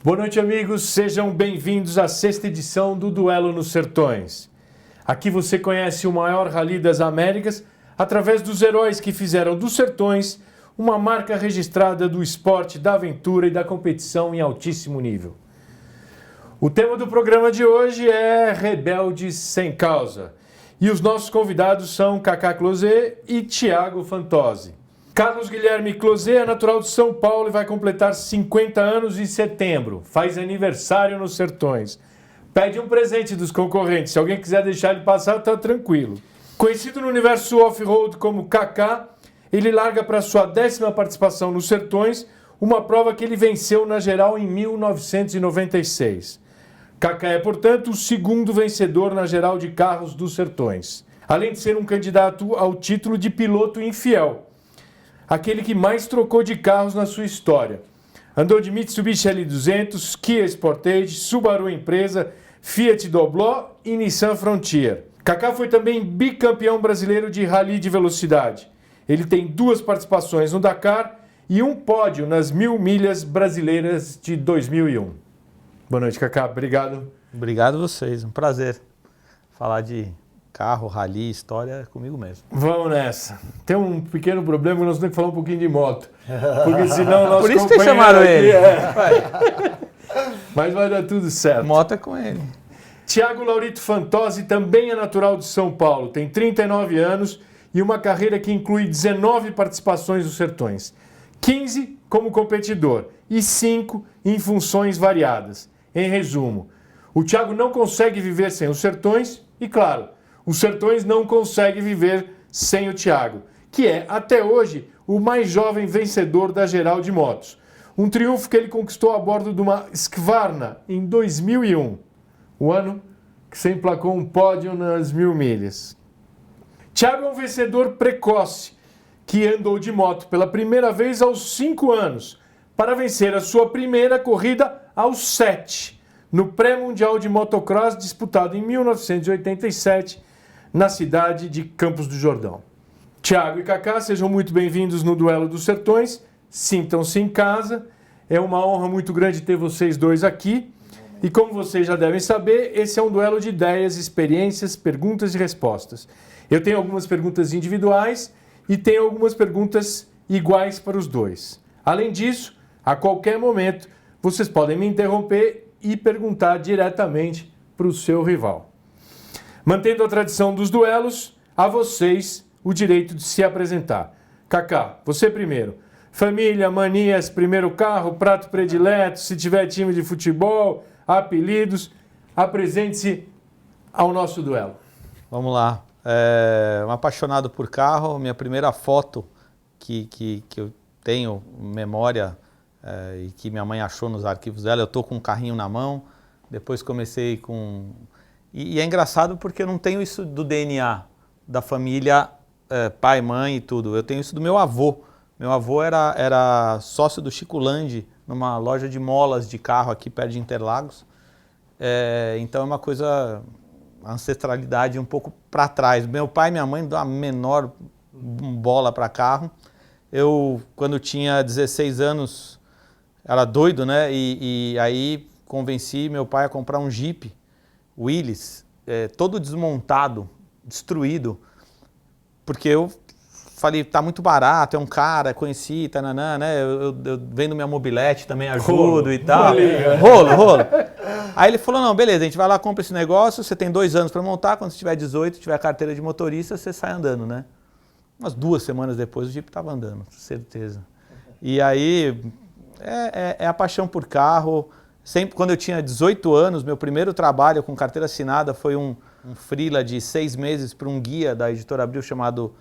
Boa noite, amigos. Sejam bem-vindos à sexta edição do Duelo nos Sertões. Aqui você conhece o maior rally das Américas através dos heróis que fizeram dos Sertões uma marca registrada do esporte, da aventura e da competição em altíssimo nível. O tema do programa de hoje é Rebeldes Sem Causa. E os nossos convidados são Cacá Closet e Thiago Fantozzi. Carlos Guilherme Closet é natural de São Paulo e vai completar 50 anos em setembro. Faz aniversário nos Sertões. Pede um presente dos concorrentes. Se alguém quiser deixar ele passar, tá tranquilo. Conhecido no universo off-road como Cacá, ele larga para sua 10ª participação nos Sertões, uma prova que ele venceu na geral em 1996. Cacá é, portanto, o segundo vencedor na geral de carros dos Sertões. Além de ser um candidato ao título de piloto infiel. Aquele que mais trocou de carros na sua história. Andou de Mitsubishi L200, Kia Sportage, Subaru Impreza, Fiat Doblò e Nissan Frontier. Cacá foi também bicampeão brasileiro de rally de velocidade. Ele tem 2 participações no Dakar e um pódio nas 1000 milhas brasileiras de 2001. Boa noite, Cacá. Obrigado. Obrigado a vocês. Um prazer falar de carro, rally, história é comigo mesmo. Vamos nessa. Tem um pequeno problema, nós temos que falar um pouquinho de moto. Porque senão nós Por isso que chamaram ele. Mas vai dar tudo certo. Moto é com ele. Thiago Laurito Fantozzi também é natural de São Paulo. Tem 39 anos e uma carreira que inclui 19 participações nos Sertões. 15 como competidor e 5 em funções variadas. Em resumo, o Thiago não consegue viver sem os Sertões e, claro, os Sertões não conseguem viver sem o Thiago, que é, até hoje, o mais jovem vencedor da geral de motos. Um triunfo que ele conquistou a bordo de uma Skvarna em 2001, o ano que se emplacou um pódio nas 1000 milhas. Thiago é um vencedor precoce, que andou de moto pela primeira vez aos 5 anos, para vencer a sua primeira corrida aos 7, no pré-mundial de motocross disputado em 1987, na cidade de Campos do Jordão. Thiago e Cacá, sejam muito bem-vindos no Duelo dos Sertões. Sintam-se em casa. É uma honra muito grande ter vocês dois aqui. E como vocês já devem saber, esse é um duelo de ideias, experiências, perguntas e respostas. Eu tenho algumas perguntas individuais e tenho algumas perguntas iguais para os dois. Além disso, a qualquer momento, vocês podem me interromper e perguntar diretamente para o seu rival. Mantendo a tradição dos duelos, a vocês o direito de se apresentar. Cacá, você primeiro. Família, manias, primeiro carro, prato predileto, se tiver time de futebol, apelidos. Apresente-se ao nosso duelo. Vamos lá. Um apaixonado por carro. Minha primeira foto que eu tenho memória e que minha mãe achou nos arquivos dela, eu estou com um carrinho na mão. Depois comecei com... E é engraçado porque eu não tenho isso do DNA, da família, pai, mãe e tudo. Eu tenho isso do meu avô. Meu avô era sócio do Chico Landi, numa loja de molas de carro aqui perto de Interlagos. Então é uma coisa, a ancestralidade um pouco para trás. Meu pai e minha mãe dão a menor bola para carro. Eu, quando tinha 16 anos, era doido, né? E aí convenci meu pai a comprar um Jeep Willys, todo desmontado, destruído, porque eu falei, tá muito barato, é um cara, conheci, tananã, né? Eu vendo minha mobilete, também ajudo e tal. Rolo. Aí ele falou, não, beleza, a gente vai lá, compra esse negócio, você tem 2 anos para montar, quando você tiver 18, tiver carteira de motorista, você sai andando, né? Umas 2 semanas depois o Jeep tava andando, certeza. E aí, é a paixão por carro. Sempre, quando eu tinha 18 anos, meu primeiro trabalho com carteira assinada foi um freela de 6 meses para um guia da Editora Abril chamado,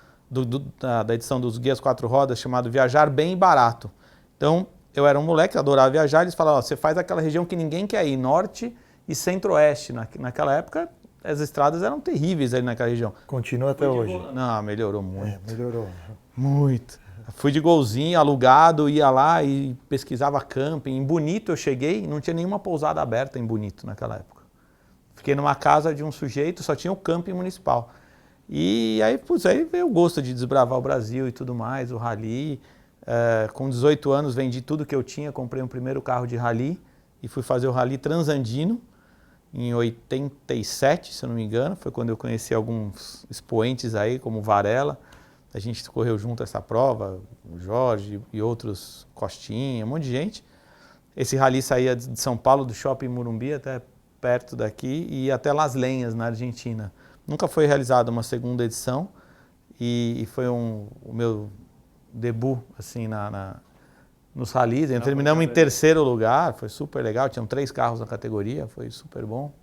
da edição dos Guias 4 Rodas, chamado Viajar Bem e Barato. Então, eu era um moleque, adorava viajar, eles falavam, você faz aquela região que ninguém quer ir, norte e centro-oeste. Naquela época, as estradas eram terríveis ali naquela região. Continua até hoje. Não, melhorou muito. Melhorou. Muito. Fui de golzinho, alugado, ia lá e pesquisava camping. Em Bonito eu cheguei e não tinha nenhuma pousada aberta em Bonito naquela época. Fiquei numa casa de um sujeito, só tinha o camping municipal. E aí, aí veio o gosto de desbravar o Brasil e tudo mais, o rally. Com 18 anos vendi tudo que eu tinha, comprei um primeiro carro de rally e fui fazer o Rally Transandino em 87, se eu não me engano. Foi quando eu conheci alguns expoentes aí, como o Varela. A gente correu junto essa prova, o Jorge e outros, Costinha, um monte de gente. Esse rally saía de São Paulo, do Shopping Morumbi, até perto daqui, e ia até Las Lenhas, na Argentina. Nunca foi realizada uma segunda edição, e foi o meu debut assim, nos rallies. Terminamos em terceiro lugar, foi super legal, tinham 3 carros na categoria, foi super bom.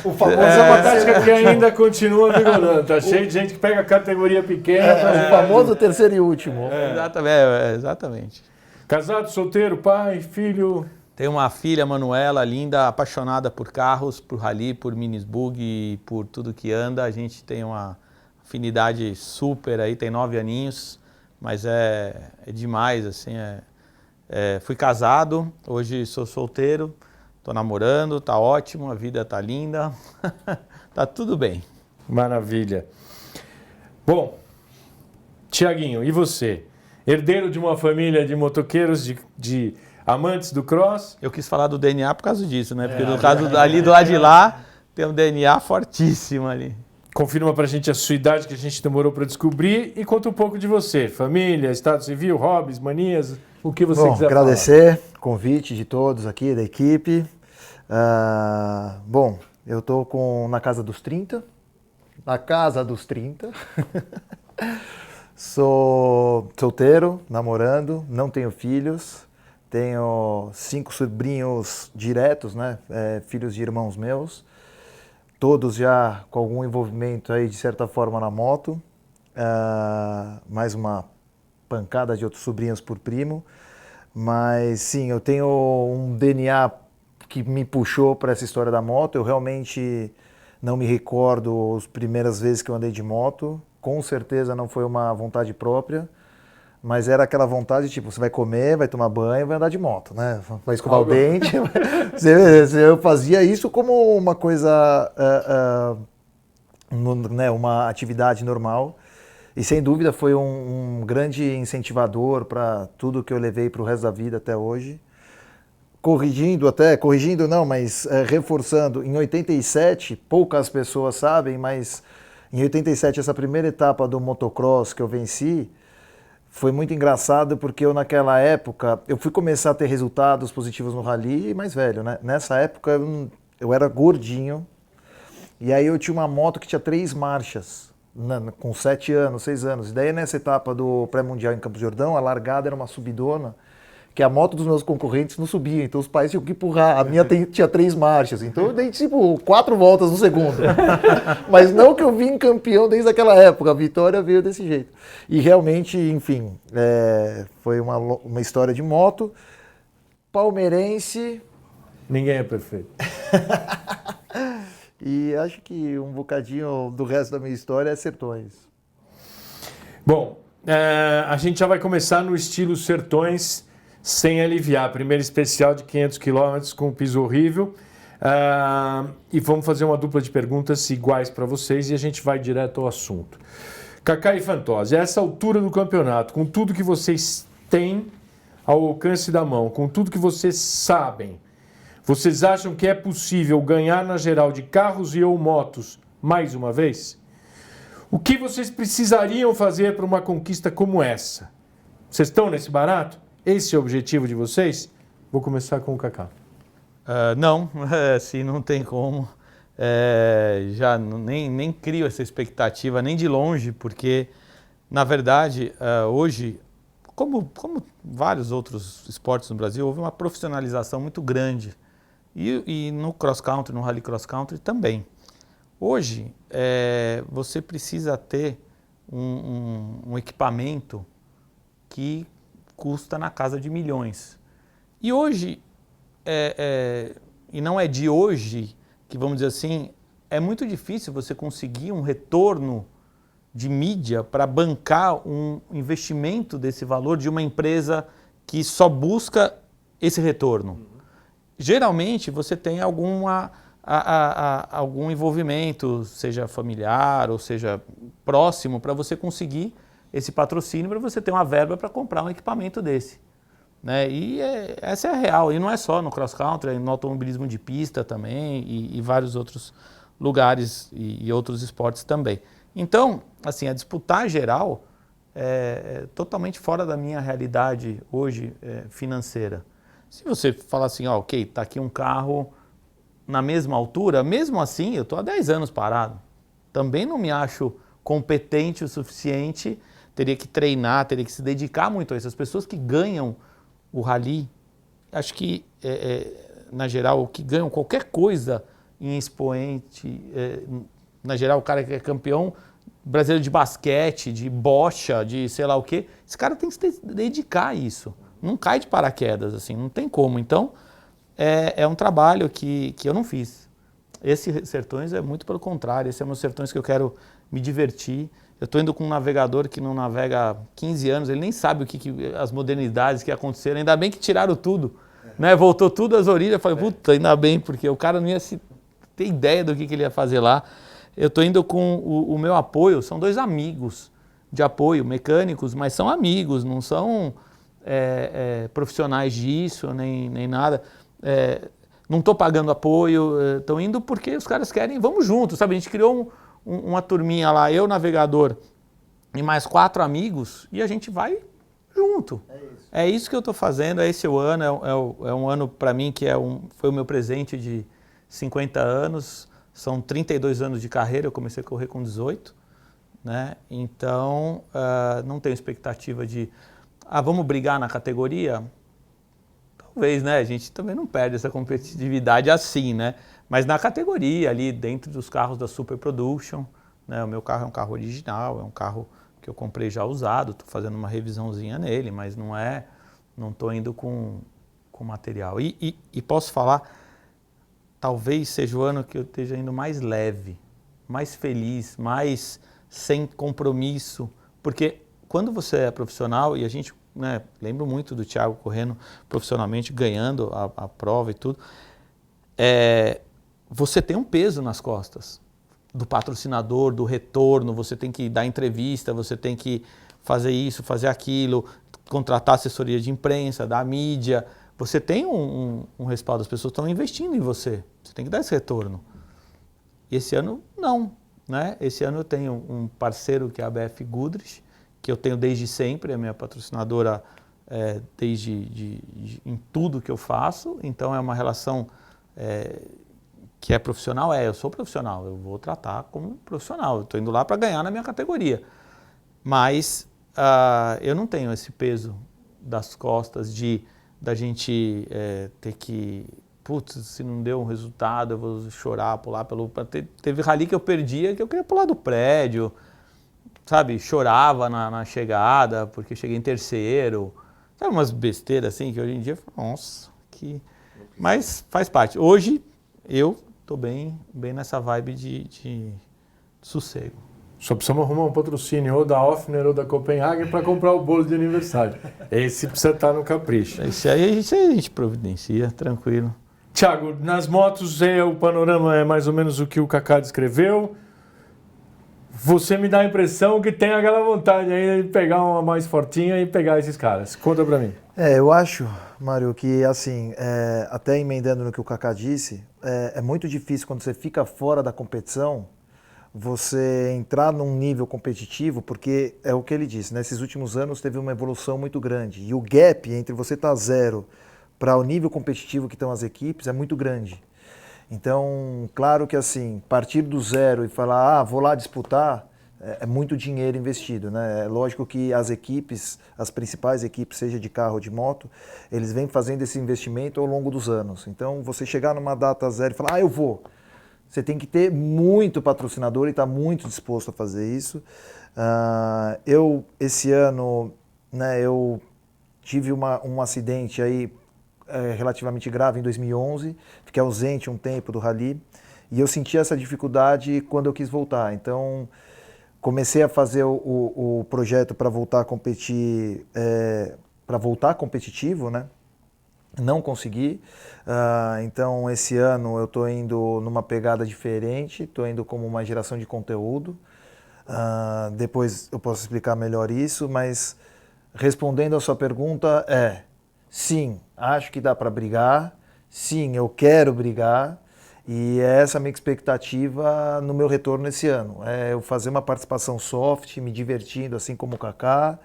O famoso é uma tática que ainda continua vigorando. Tá cheio de gente que pega categoria pequena. O famoso terceiro e último. Exatamente. Casado, solteiro, pai, filho? Tenho uma filha, Manuela, linda, apaixonada por carros, por rally, por minis bug, por tudo que anda. A gente tem uma afinidade super aí, tem 9 aninhos, mas é demais, assim. Fui casado, hoje sou solteiro. Tô namorando, tá ótimo, a vida tá linda, tá tudo bem. Maravilha. Bom, Tiaguinho, e você? Herdeiro de uma família de motoqueiros, de amantes do cross? Eu quis falar do DNA por causa disso, né? Porque no caso ali do lado de lá, tem um DNA fortíssimo ali. Confirma pra gente a sua idade, que a gente demorou para descobrir, e conta um pouco de você. Família, estado civil, hobbies, manias, o que você quiser agradecer o convite de todos aqui, da equipe. Bom, eu tô na casa dos 30. Na casa dos 30. Sou solteiro, namorando, não tenho filhos. Tenho 5 sobrinhos diretos, né? Filhos de irmãos meus. Todos já com algum envolvimento aí, de certa forma, na moto. Mais uma pancada de outros sobrinhos por primo. Mas sim, eu tenho um DNA que me puxou para essa história da moto. Eu realmente não me recordo as primeiras vezes que eu andei de moto. Com certeza não foi uma vontade própria, mas era aquela vontade, tipo, você vai comer, vai tomar banho, vai andar de moto, né? Vai escovar o dente. Eu fazia isso como uma coisa, né, uma atividade normal. E sem dúvida foi um grande incentivador para tudo que eu levei para o resto da vida até hoje. Corrigindo não, mas reforçando, em 87, poucas pessoas sabem, mas em 87, essa primeira etapa do motocross que eu venci, foi muito engraçado porque eu naquela época, eu fui começar a ter resultados positivos no rally mais velho, né? Nessa época eu era gordinho, e aí eu tinha uma moto que tinha 3 marchas, com 7 anos, 6 anos. E daí nessa etapa do pré-mundial em Campos do Jordão, a largada era uma subidona, que a moto dos meus concorrentes não subia, então os pais tinham que empurrar. A minha tinha 3 marchas, então eu dei tipo 4 voltas no segundo. Mas não que eu vim campeão desde aquela época, a vitória veio desse jeito. E realmente, enfim, foi uma história de moto. Palmeirense. Ninguém é perfeito. E acho que um bocadinho do resto da minha história é Sertões. Bom, a gente já vai começar no estilo Sertões, sem aliviar. Primeiro especial de 500 km com piso horrível. E vamos fazer uma dupla de perguntas iguais para vocês e a gente vai direto ao assunto. Kaká e Fantozzi, a essa altura do campeonato, com tudo que vocês têm ao alcance da mão, com tudo que vocês sabem, vocês acham que é possível ganhar na geral de carros e ou motos mais uma vez? O que vocês precisariam fazer para uma conquista como essa? Vocês estão nesse barato? Esse é o objetivo de vocês? Vou começar com o Kaká. Não, se não tem como. Já nem crio essa expectativa, nem de longe, porque, na verdade, hoje, como vários outros esportes no Brasil, houve uma profissionalização muito grande. E no cross-country, no rally cross-country também. Hoje, você precisa ter um equipamento que custa na casa de milhões. E hoje, e não é de hoje, que vamos dizer assim, é muito difícil você conseguir um retorno de mídia para bancar um investimento desse valor de uma empresa que só busca esse retorno. Geralmente você tem algum envolvimento, seja familiar ou seja próximo, para você conseguir esse patrocínio, para você ter uma verba para comprar um equipamento desse. né? E essa é a real, e não é só no cross country, é no automobilismo de pista também e vários outros lugares e outros esportes também. Então, assim, a disputar geral é totalmente fora da minha realidade hoje financeira. Se você falar assim, ó, ok, tá aqui um carro na mesma altura, mesmo assim eu estou há 10 anos parado. Também não me acho competente o suficiente, teria que treinar, teria que se dedicar muito a isso. As pessoas que ganham o rally, acho que, na geral, que ganham qualquer coisa em expoente, na geral, o cara que é campeão brasileiro de basquete, de bocha, de sei lá o quê, esse cara tem que se dedicar a isso. Não cai de paraquedas, assim, não tem como. Então, é um trabalho que eu não fiz. Esse Sertões é muito pelo contrário, esse é um dos Sertões que eu quero me divertir. Eu estou indo com um navegador que não navega há 15 anos, ele nem sabe o que as modernidades que aconteceram, ainda bem que tiraram tudo, né? Voltou tudo às origens, eu falei, puta, ainda bem, porque o cara não ia ter ideia do que ele ia fazer lá. Eu estou indo com o meu apoio, são 2 amigos de apoio, mecânicos, mas são amigos, não são profissionais disso, nem nada. Não estou pagando apoio, estou indo porque os caras querem, vamos juntos, sabe? A gente criou uma turminha lá, eu, navegador, e mais 4 amigos, e a gente vai junto. É isso que eu estou fazendo, é esse o ano, é um ano para mim que foi o meu presente de 50 anos, são 32 anos de carreira, eu comecei a correr com 18, né? Então, não tenho expectativa de, vamos brigar na categoria? Talvez, né? A gente também não perde essa competitividade assim, né? Mas na categoria, ali dentro dos carros da Super Production, né? O meu carro é um carro original, é um carro que eu comprei já usado, estou fazendo uma revisãozinha nele, mas não estou indo com material. E posso falar, talvez seja o ano que eu esteja indo mais leve, mais feliz, mais sem compromisso, porque quando você é profissional, e a gente, né, lembro muito do Thiago correndo profissionalmente, ganhando a prova e tudo, você tem um peso nas costas do patrocinador, do retorno, você tem que dar entrevista, você tem que fazer isso, fazer aquilo, contratar assessoria de imprensa, da mídia, você tem um respaldo, as pessoas estão investindo em você, você tem que dar esse retorno. E esse ano, não, né? Esse ano eu tenho um parceiro que é a BF Goodrich, que eu tenho desde sempre, é minha patrocinadora em tudo que eu faço, então é uma relação que é profissional, eu sou profissional, eu vou tratar como profissional, eu estou indo lá para ganhar na minha categoria, mas eu não tenho esse peso das costas da gente ter que, putz, se não deu um resultado eu vou chorar, pular teve rally que eu perdia que eu queria pular do prédio, sabe, chorava na chegada porque cheguei em terceiro, sabe, umas besteiras assim que hoje em dia, nossa, mas faz parte. Hoje eu estou bem nessa vibe de sossego. Só precisamos arrumar um patrocínio ou da Offner ou da Copenhagen para comprar o bolo de aniversário. Esse precisa estar no capricho. Esse aí a gente providencia, tranquilo. Thiago, nas motos o panorama é mais ou menos o que o Kaká descreveu. Você me dá a impressão que tem aquela vontade ainda de pegar uma mais fortinha e pegar esses caras. Conta pra mim. Eu acho, Mário, que assim, até emendando no que o Kaká disse, é muito difícil quando você fica fora da competição, você entrar num nível competitivo, porque é o que ele disse, nesses últimos anos teve uma evolução muito grande. E o gap entre você estar zero para o nível competitivo que estão as equipes é muito grande. Então, claro que assim, partir do zero e falar, vou lá disputar, é muito dinheiro investido, né? É lógico que as equipes, as principais equipes, seja de carro ou de moto, eles vêm fazendo esse investimento ao longo dos anos. Então, você chegar numa data zero e falar, eu vou. Você tem que ter muito patrocinador e estar muito disposto a fazer isso. Esse ano, né, eu tive um acidente aí relativamente grave em 2011, fiquei ausente um tempo do rally e eu senti essa dificuldade quando eu quis voltar. Então, comecei a fazer o projeto para voltar a competir, para voltar competitivo, né? Não consegui. Então, esse ano eu estou indo numa pegada diferente, estou indo como uma geração de conteúdo. Depois eu posso explicar melhor isso, mas respondendo a sua pergunta, sim, acho que dá para brigar, sim, eu quero brigar, e é essa a minha expectativa no meu retorno esse ano. É eu fazer uma participação soft, me divertindo, assim como o Kaká,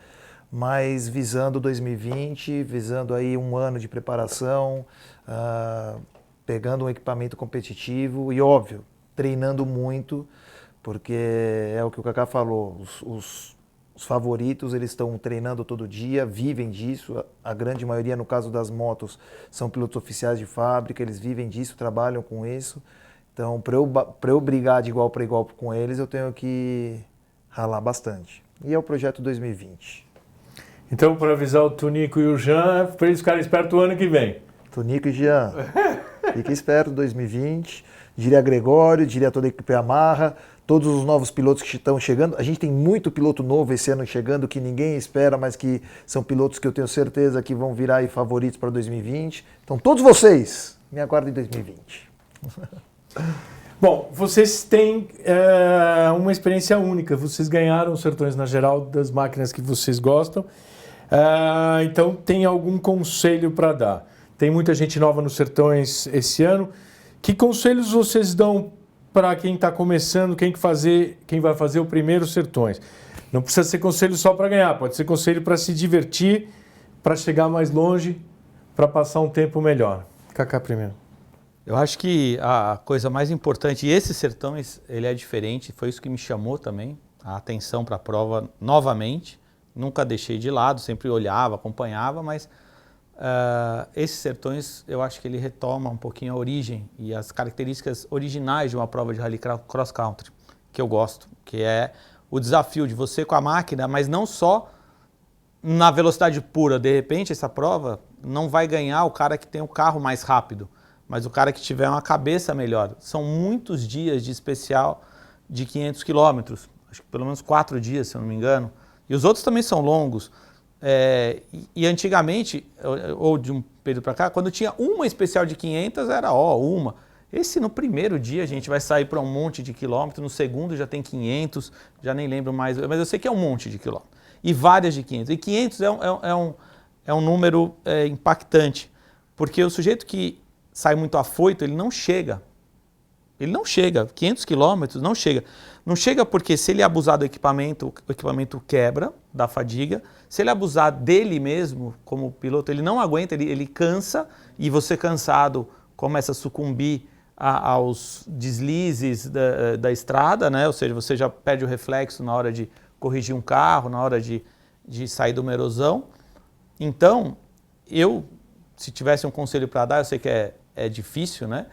mas visando 2020, visando aí um ano de preparação, pegando um equipamento competitivo e, óbvio, treinando muito, porque é o que o Kaká falou, os favoritos, eles estão treinando todo dia, vivem disso, a grande maioria, no caso das motos, são pilotos oficiais de fábrica, eles vivem disso, trabalham com isso. Então, para eu brigar de igual para igual com eles, eu tenho que ralar bastante. E é o projeto 2020. Então, para avisar o Tunico e o Jean, para eles ficarem espertos o ano que vem. Tunico e Jean, fique esperto, 2020. Diria Gregório, diria toda a equipe Yamaha, todos os novos pilotos que estão chegando. A gente tem muito piloto novo esse ano chegando que ninguém espera, mas que são pilotos que eu tenho certeza que vão virar aí favoritos para 2020. Então, todos vocês, me aguardem em 2020. Bom, vocês têm uma experiência única. Vocês ganharam os Sertões na geral das máquinas que vocês gostam. Então, tem algum conselho para dar? Tem muita gente nova nos Sertões esse ano. Que conselhos vocês dão para quem está começando, quem vai fazer o primeiro Sertões? Não precisa ser conselho só para ganhar, pode ser conselho para se divertir, para chegar mais longe, para passar um tempo melhor. Kaká primeiro. Eu acho que a coisa mais importante, e esse Sertões, ele é diferente, foi isso que me chamou também, a atenção para a prova novamente. Nunca deixei de lado, sempre olhava, acompanhava, mas esses Sertões, eu acho que ele retoma um pouquinho a origem e as características originais de uma prova de rally cross country, que eu gosto, que é o desafio de você com a máquina, mas não só na velocidade pura. De repente, essa prova não vai ganhar o cara que tem o carro mais rápido, mas o cara que tiver uma cabeça melhor. São muitos dias de especial de 500 quilômetros, acho que pelo menos 4 dias, se eu não me engano, e os outros também são longos. E antigamente, ou de um período para cá, quando tinha uma especial de 500, era uma. Esse no primeiro dia a gente vai sair para um monte de quilômetros, no segundo já tem 500, já nem lembro mais, mas eu sei que é um monte de quilômetros. E várias de 500. E 500 é um número impactante, porque o sujeito que sai muito afoito, ele não chega. Ele não chega, 500 quilômetros não chega. Não chega porque se ele abusar do equipamento, o equipamento quebra da fadiga. Se ele abusar dele mesmo, como piloto, ele não aguenta, ele cansa, e você cansado começa a sucumbir aos deslizes da estrada, né? Ou seja, você já perde o reflexo na hora de corrigir um carro, na hora de sair de uma erosão. Então, se tivesse um conselho para dar, eu sei que é difícil, né?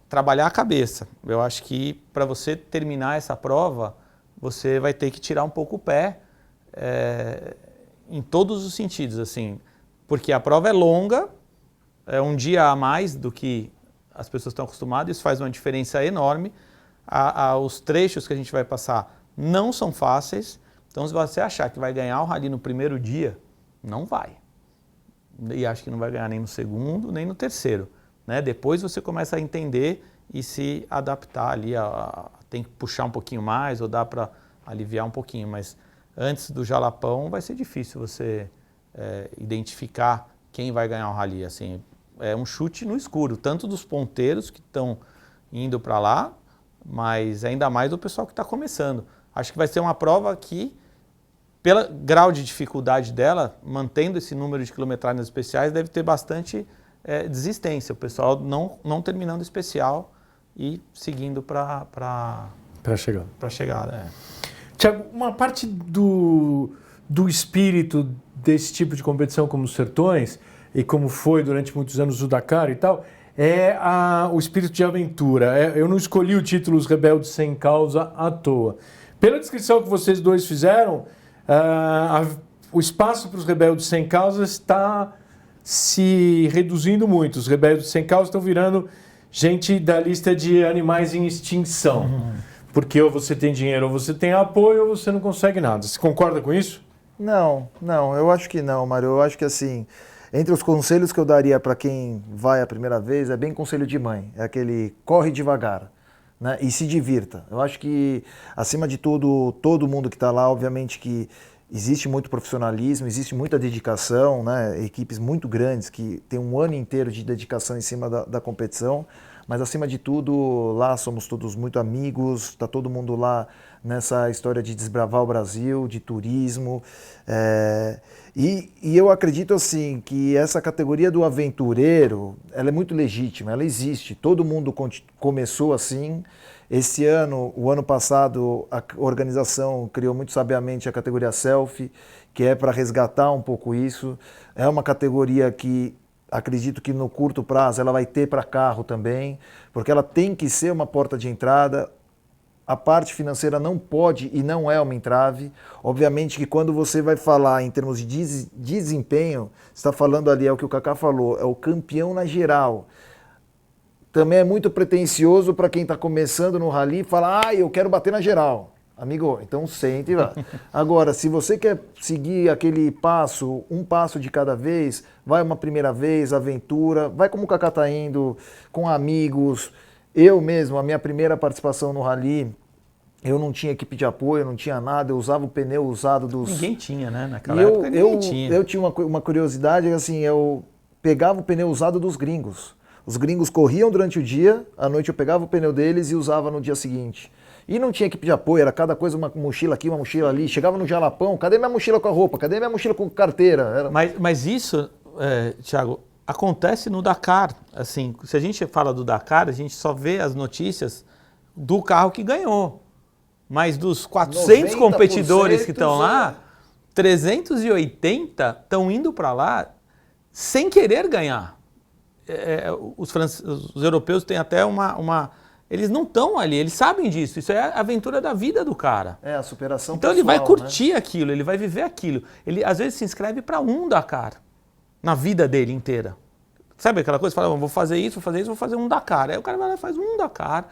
Trabalhar a cabeça. Eu acho que para você terminar essa prova, você vai ter que tirar um pouco o pé em todos os sentidos, assim, porque a prova é longa, é um dia a mais do que as pessoas estão acostumadas, isso faz uma diferença enorme. Os trechos que a gente vai passar não são fáceis, então se você achar que vai ganhar o rally no primeiro dia, não vai. E acho que não vai ganhar nem no segundo, nem no terceiro. Né? Depois você começa a entender e se adaptar ali, tem que puxar um pouquinho mais ou dá para aliviar um pouquinho, mas antes do Jalapão vai ser difícil você identificar quem vai ganhar o rally. Assim, é um chute no escuro, tanto dos ponteiros que estão indo para lá, mas ainda mais do pessoal que está começando. Acho que vai ser uma prova que, pelo grau de dificuldade dela, mantendo esse número de quilometragens especiais, deve ter bastante desistência, o pessoal não terminando o especial e seguindo para chegar. Tiago, uma parte do espírito desse tipo de competição como os Sertões, e como foi durante muitos anos o Dakar e tal, é o espírito de aventura. Eu não escolhi o título Os Rebeldes Sem Causa à toa. Pela descrição que vocês dois fizeram, o espaço para os Rebeldes Sem Causa está se reduzindo muito. Os Rebeldes Sem Causa estão virando gente da lista de animais em extinção. Porque ou você tem dinheiro, ou você tem apoio, ou você não consegue nada. Você concorda com isso? Não, eu acho que não, Mário. Eu acho que assim, entre os conselhos que eu daria para quem vai a primeira vez, é bem conselho de mãe. É aquele corre devagar, né? E se divirta. Eu acho que, acima de tudo, todo mundo que está lá, obviamente que existe muito profissionalismo, existe muita dedicação, né? Equipes muito grandes que têm um ano inteiro de dedicação em cima da competição, mas acima de tudo, lá somos todos muito amigos, está todo mundo lá nessa história de desbravar o Brasil, de turismo, e eu acredito assim que essa categoria do aventureiro, ela é muito legítima, ela existe, todo mundo começou assim. Esse ano, o ano passado, a organização criou muito sabiamente a categoria Selfie, que é para resgatar um pouco isso. É uma categoria que acredito que no curto prazo ela vai ter para carro também, porque ela tem que ser uma porta de entrada. A parte financeira não pode e não é uma entrave. Obviamente que quando você vai falar em termos de desempenho, você está falando ali, é o que o Kaká falou, é o campeão na geral. Também é muito pretensioso para quem está começando no rally falar, eu quero bater na geral. Amigo, então sente e vá. Agora, se você quer seguir aquele passo, um passo de cada vez, vai uma primeira vez, aventura, vai como o Kaká está indo, com amigos. Eu mesmo, a minha primeira participação no rally, eu não tinha equipe de apoio, não tinha nada, eu usava o pneu usado dos... Ninguém tinha, né? Naquela época ninguém tinha. Eu tinha uma curiosidade, assim, eu pegava o pneu usado dos gringos. Os gringos corriam durante o dia, à noite eu pegava o pneu deles e usava no dia seguinte. E não tinha equipe de apoio, era cada coisa uma mochila aqui, uma mochila ali. Chegava no Jalapão, cadê minha mochila com a roupa? Cadê minha mochila com carteira? Era... Mas isso, Thiago, acontece no Dakar. Assim, se a gente fala do Dakar, a gente só vê as notícias do carro que ganhou. Mas dos 400 competidores que estão lá, 380 estão indo para lá sem querer ganhar. Os europeus têm até uma... Eles não estão ali, eles sabem disso. Isso é a aventura da vida do cara. É a superação então pessoal, ele vai curtir, né, aquilo, ele vai viver aquilo. Ele às vezes se inscreve para um Dakar na vida dele inteira. Sabe aquela coisa? Fala, vou fazer isso, vou fazer um Dakar. Aí o cara vai lá e faz um Dakar.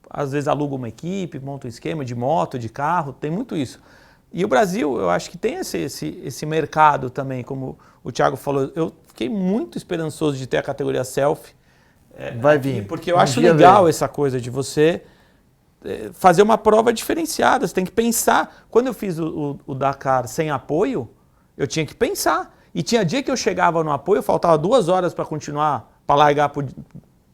Às vezes aluga uma equipe, monta um esquema de moto, de carro, tem muito isso. E o Brasil, eu acho que tem esse mercado também, como o Thiago falou. Eu fiquei muito esperançoso de ter a categoria Selfie. Vai vir. Porque eu acho legal essa coisa de você fazer uma prova diferenciada. Você tem que pensar. Quando eu fiz o Dakar sem apoio, eu tinha que pensar. E tinha dia que eu chegava no apoio, faltava 2 horas para continuar, para largar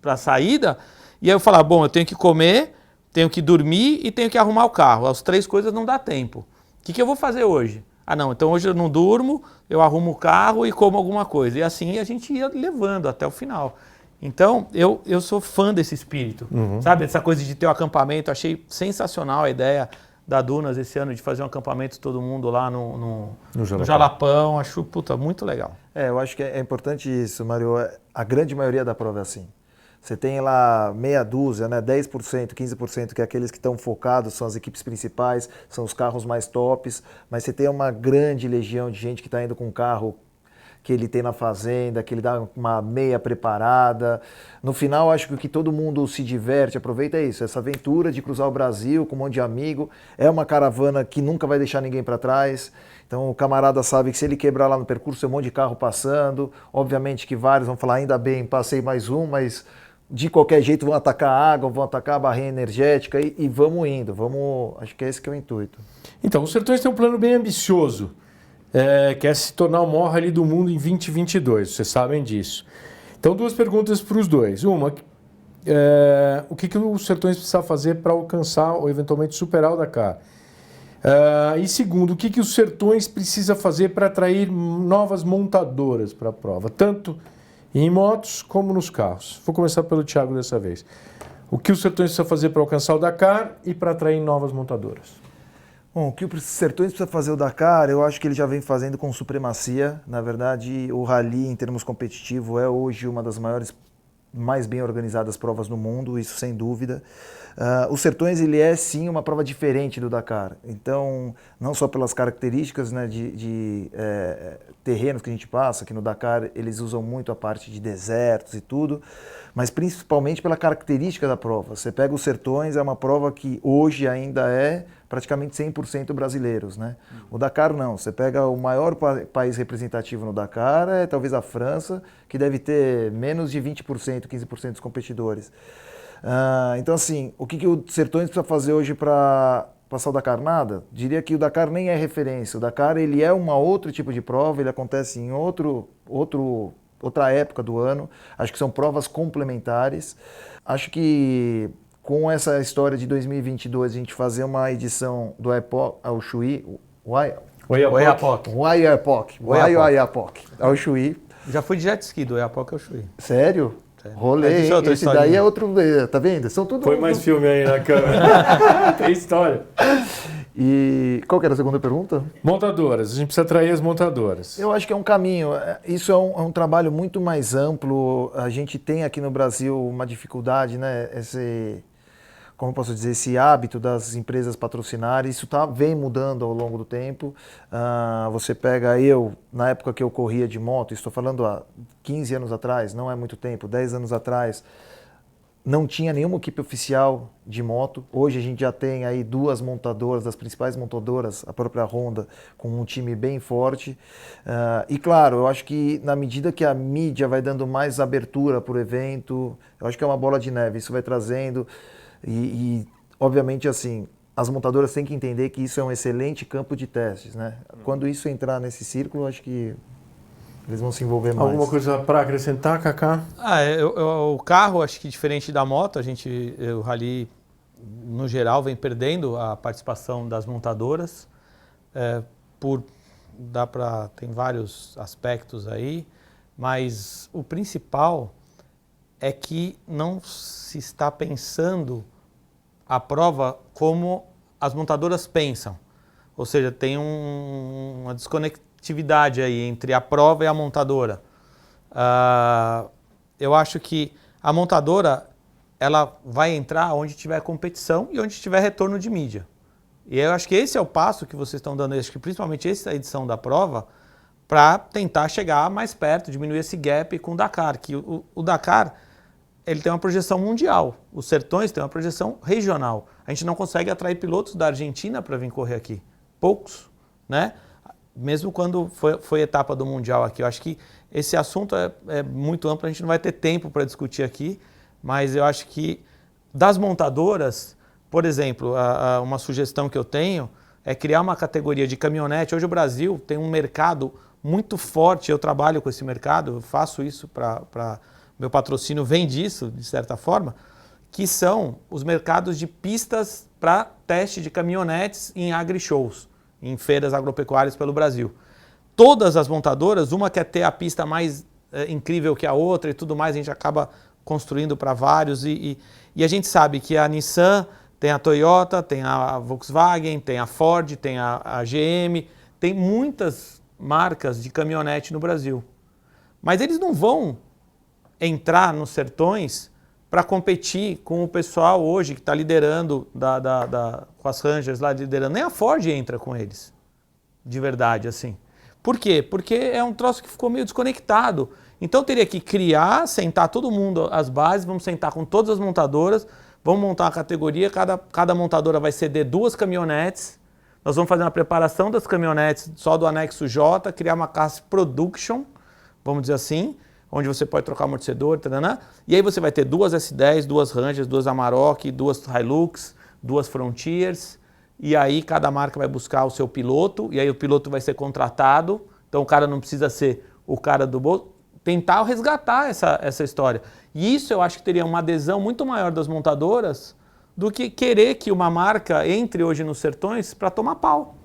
para a saída. E aí eu falava, bom, eu tenho que comer, tenho que dormir e tenho que arrumar o carro. As 3 coisas não dá tempo. O que eu vou fazer hoje? Ah, não, então hoje eu não durmo, eu arrumo o carro e como alguma coisa. E assim a gente ia levando até o final. Então, eu sou fã desse espírito, sabe? Essa coisa de ter um acampamento, achei sensacional a ideia da Dunas esse ano de fazer um acampamento todo mundo lá no Jalapão. Acho, muito legal. Eu acho que é importante isso, Mário. A grande maioria da prova é assim. Você tem lá meia dúzia, né, 10%, 15%, que é aqueles que estão focados, são as equipes principais, são os carros mais tops, mas você tem uma grande legião de gente que está indo com um carro que ele tem na fazenda, que ele dá uma meia preparada. No final, acho que o que todo mundo se diverte, aproveita é isso, essa aventura de cruzar o Brasil com um monte de amigo. É uma caravana que nunca vai deixar ninguém para trás. Então o camarada sabe que se ele quebrar lá no percurso, tem um monte de carro passando. Obviamente que vários vão falar, ainda bem, passei mais um, mas de qualquer jeito vão atacar a água, vão atacar a barreira energética e vamos indo. Acho que é esse que é o intuito. Então, o Sertões tem um plano bem ambicioso. Que é se tornar o maior rally do mundo em 2022, vocês sabem disso. Então, 2 perguntas para os dois. Uma, o que o Sertões precisa fazer para alcançar ou eventualmente superar o Dakar? E segundo, o que o Sertões precisa fazer para atrair novas montadoras para a prova, tanto em motos como nos carros? Vou começar pelo Thiago dessa vez. O que o Sertões precisa fazer para alcançar o Dakar e para atrair novas montadoras? Bom, o que o Sertões precisa fazer o Dakar, eu acho que ele já vem fazendo com supremacia. Na verdade, o rally, em termos competitivos, é hoje uma das maiores, mais bem organizadas provas no mundo, isso sem dúvida. O Sertões, ele é sim uma prova diferente do Dakar. Então, não só pelas características, né, de terrenos que a gente passa, que no Dakar eles usam muito a parte de desertos e tudo, mas principalmente pela característica da prova. Você pega os Sertões, é uma prova que hoje ainda é praticamente 100% brasileiros, né? O Dakar não, você pega o maior país representativo no Dakar, talvez a França, que deve ter menos de 20%, 15% dos competidores. Então assim, o que o Sertões precisa fazer hoje para passar o Dakar nada? Diria que o Dakar nem é referência. O Dakar ele é outro tipo de prova, ele acontece em outra época do ano. Acho que são provas complementares. Acho que com essa história de 2022, a gente fazer uma edição do Chuí, Oiapoque, ao Chuí. Já fui de jet ski do Oiapoque ao Chuí. Sério? Rolê, esse daí é outro, tá vendo? São tudo... Põe mais filme aí na câmera. Tem história. E qual que era a segunda pergunta? Montadoras, a gente precisa atrair as montadoras. Eu acho que é um caminho, isso é um trabalho muito mais amplo. A gente tem aqui no Brasil uma dificuldade, né? Como eu posso dizer, esse hábito das empresas patrocinarem, isso vem mudando ao longo do tempo. Você pega na época que eu corria de moto, estou falando há 15 anos atrás, não é muito tempo, 10 anos atrás, não tinha nenhuma equipe oficial de moto. Hoje a gente já tem aí 2 montadoras, das principais montadoras, a própria Honda, com um time bem forte. E claro, eu acho que na medida que a mídia vai dando mais abertura para o evento, eu acho que é uma bola de neve, isso vai trazendo... E, obviamente, assim, as montadoras têm que entender que isso é um excelente campo de testes, né? Quando isso entrar nesse círculo, acho que eles vão se envolver mais. Alguma coisa para acrescentar, Kaká? O carro, acho que diferente da moto, o Rally, no geral, vem perdendo a participação das montadoras. Tem vários aspectos aí, mas o principal é que não se está pensando a prova como as montadoras pensam. Ou seja, tem uma desconectividade aí entre a prova e a montadora. Eu acho que a montadora ela vai entrar onde tiver competição e onde tiver retorno de mídia. E eu acho que esse é o passo que vocês estão dando, acho que principalmente essa edição da prova, para tentar chegar mais perto, diminuir esse gap com o Dakar. Que o Dakar ele tem uma projeção mundial, os Sertões têm uma projeção regional. A gente não consegue atrair pilotos da Argentina para vir correr aqui. Poucos, né? Mesmo quando foi etapa do Mundial aqui. Eu acho que esse assunto é muito amplo, a gente não vai ter tempo para discutir aqui, mas eu acho que das montadoras, por exemplo, uma sugestão que eu tenho é criar uma categoria de caminhonete. Hoje o Brasil tem um mercado muito forte, eu trabalho com esse mercado, eu faço isso para... Meu patrocínio vem disso, de certa forma, que são os mercados de pistas para teste de caminhonetes em agri-shows, em feiras agropecuárias pelo Brasil. Todas as montadoras, uma quer ter a pista mais incrível que a outra e tudo mais, a gente acaba construindo para vários. E a gente sabe que a Nissan tem a Toyota, tem a Volkswagen, tem a Ford, tem a GM, tem muitas marcas de caminhonete no Brasil. Mas eles não vão entrar nos Sertões para competir com o pessoal hoje que está liderando, com as Rangers lá liderando. Nem a Ford entra com eles, de verdade, assim. Por quê? Porque é um troço que ficou meio desconectado. Então teria que criar, sentar todo mundo, as bases, vamos sentar com todas as montadoras, vamos montar uma categoria, cada montadora vai ceder 2 caminhonetes, nós vamos fazer uma preparação das caminhonetes só do anexo J, criar uma classe production, vamos dizer assim, onde você pode trocar amortecedor, taraná, e aí você vai ter 2 S10, 2 Rangers, 2 Amarok, 2 Hilux, 2 Frontiers, e aí cada marca vai buscar o seu piloto, e aí o piloto vai ser contratado, então o cara não precisa ser o cara do bolso, tentar resgatar essa história. E isso eu acho que teria uma adesão muito maior das montadoras do que querer que uma marca entre hoje nos Sertões para tomar pau.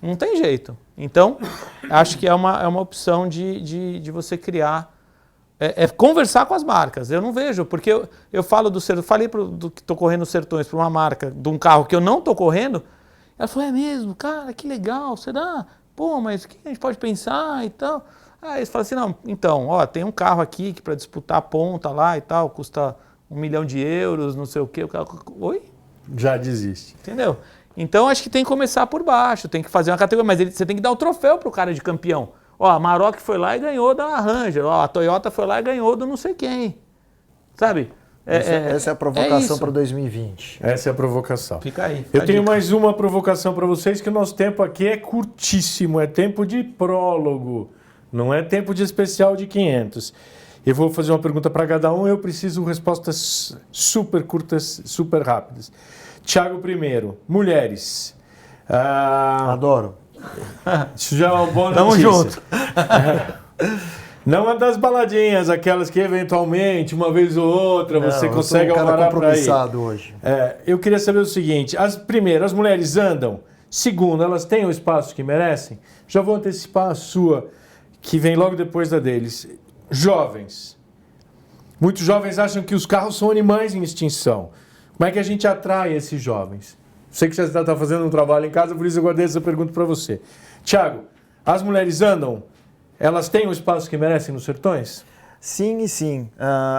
Não tem jeito. Então, acho que é uma opção de você criar, conversar com as marcas. Eu não vejo, porque eu falo falei do que estou correndo nos Sertões para uma marca, de um carro que eu não estou correndo, ela falou, é mesmo? Cara, que legal, será? Pô, mas o que a gente pode pensar e tal? Aí eles falam assim, não, então, ó, tem um carro aqui que para disputar a ponta lá e tal, custa 1 milhão de euros, não sei o quê. O cara, oi? Já desiste. Entendeu? Então, acho que tem que começar por baixo, tem que fazer uma categoria, mas você tem que dar o troféu pro cara de campeão. Ó, a Amarok foi lá e ganhou da Ranger, ó, a Toyota foi lá e ganhou do não sei quem, sabe? Essa é a provocação para 2020. Essa é a provocação. Fica aí. Eu tenho mais uma provocação para vocês, que o nosso tempo aqui é curtíssimo, é tempo de prólogo, não é tempo de especial de 500. Eu vou fazer uma pergunta para cada um, eu preciso respostas super curtas, super rápidas. Thiago primeiro. Mulheres. Adoro. Isso já é uma boa Tamo notícia. junto. Não é das baladinhas, aquelas que eventualmente, uma vez ou outra, você consegue eu sou um cara alvarar para ir. compromissado hoje. Eu queria saber o seguinte, as mulheres andam, segundo, elas têm o espaço que merecem? Já vou antecipar a sua, que vem logo depois da deles. Jovens. Muitos jovens acham que os carros são animais em extinção. Como é que a gente atrai esses jovens? Sei que você está fazendo um trabalho em casa, por isso eu guardei essa pergunta para você. Thiago, as mulheres andam, elas têm o espaço que merecem nos sertões? Sim e sim.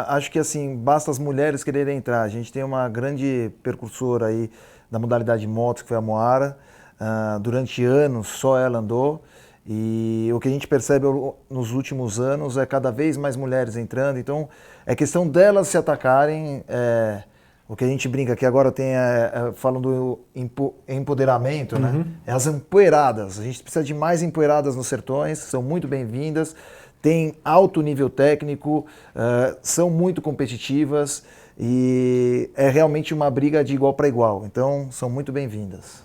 Acho que assim, basta as mulheres quererem entrar. A gente tem uma grande percursora aí da modalidade de motos, que foi a Moara. Durante anos só ela andou. E o que a gente percebe nos últimos anos é cada vez mais mulheres entrando. Então é questão delas se atacarem. O que a gente brinca que agora tem, falam do empoderamento, né? É as empoeiradas. A gente precisa de mais empoeiradas nos sertões, são muito bem-vindas, têm alto nível técnico, são muito competitivas e é realmente uma briga de igual para igual. Então, são muito bem-vindas.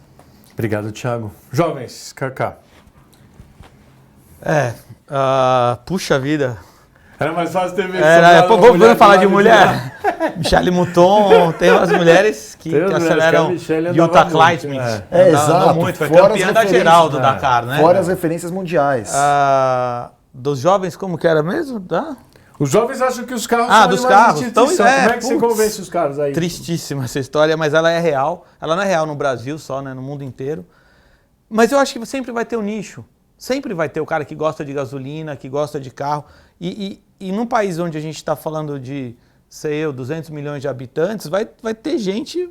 Obrigado, Thiago. Jovens, Kaká. Puxa vida. Era mais fácil ter visto. Vamos falar de mulher? Michele Mouton, tem umas mulheres que aceleram. Jutta Kleitmans. Exato. Muito, foi campeã da geral do Dakar, né? Fora as referências mundiais. Dos jovens, como que era mesmo? Os jovens acham que os carros são dos animais carros. de extinção. Então, Como é que você convence os caras aí? Tristíssima essa história, mas ela é real. Ela não é real no Brasil só, né? No mundo inteiro. Mas eu acho que sempre vai ter um nicho. Sempre vai ter o cara que gosta de gasolina, que gosta de carro. E num país onde a gente está falando de, 200 milhões de habitantes, vai ter gente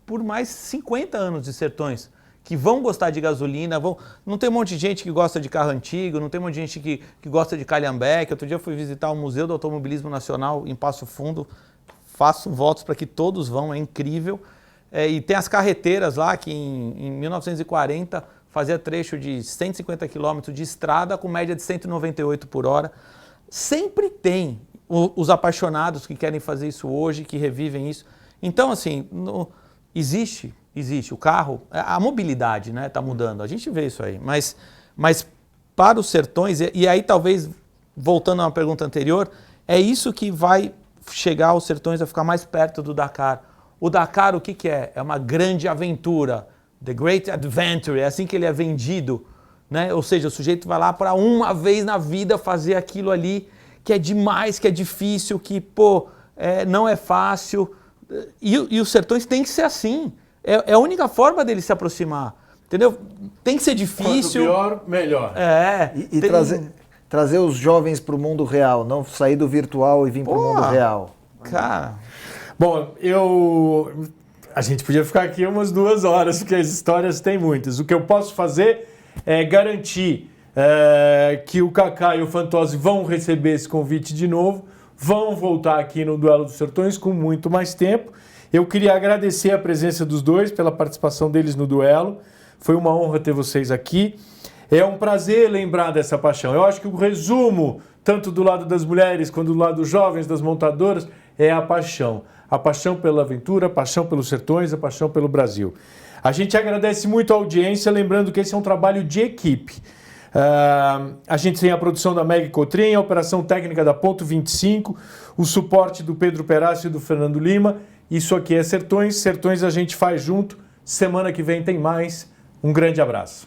por mais 50 anos de sertões que vão gostar de gasolina. Não tem um monte de gente que gosta de carro antigo, não tem um monte de gente que gosta de calhambeque. Outro dia eu fui visitar o Museu do Automobilismo Nacional em Passo Fundo. Faço votos para que todos vão, é incrível. E tem as carreteiras lá que em 1940... fazia trecho de 150 km de estrada com média de 198 por hora. Sempre tem os apaixonados que querem fazer isso hoje, que revivem isso. Então, assim, existe o carro, a mobilidade, né, tá mudando, a gente vê isso aí. Mas para os sertões, e aí talvez, voltando a uma pergunta anterior, é isso que vai chegar aos sertões a ficar mais perto do Dakar. O Dakar, o que é? É uma grande aventura. The Great Adventure, é assim que ele é vendido, né? Ou seja, o sujeito vai lá para uma vez na vida fazer aquilo ali que é demais, que é difícil, que não é fácil. E os sertões tem que ser assim. É a única forma dele se aproximar, entendeu? Tem que ser difícil. Quanto pior, melhor. E trazer os jovens para o mundo real, não sair do virtual e vir para o mundo real. Cara... Bom, a gente podia ficar aqui umas 2 horas, porque as histórias tem muitas. O que eu posso fazer é garantir que o Kaká e o Fantozzi vão receber esse convite de novo, vão voltar aqui no Duelo dos Sertões com muito mais tempo. Eu queria agradecer a presença dos dois, pela participação deles no duelo. Foi uma honra ter vocês aqui. É um prazer lembrar dessa paixão. Eu acho que o resumo, tanto do lado das mulheres quanto do lado dos jovens, das montadoras, é a paixão. A paixão pela aventura, a paixão pelos sertões, a paixão pelo Brasil. A gente agradece muito a audiência, lembrando que esse é um trabalho de equipe. A gente tem a produção da Meg Cotrim, a operação técnica da Ponto 25, o suporte do Pedro Perácio e do Fernando Lima. Isso aqui é Sertões. Sertões a gente faz junto. Semana que vem tem mais. Um grande abraço.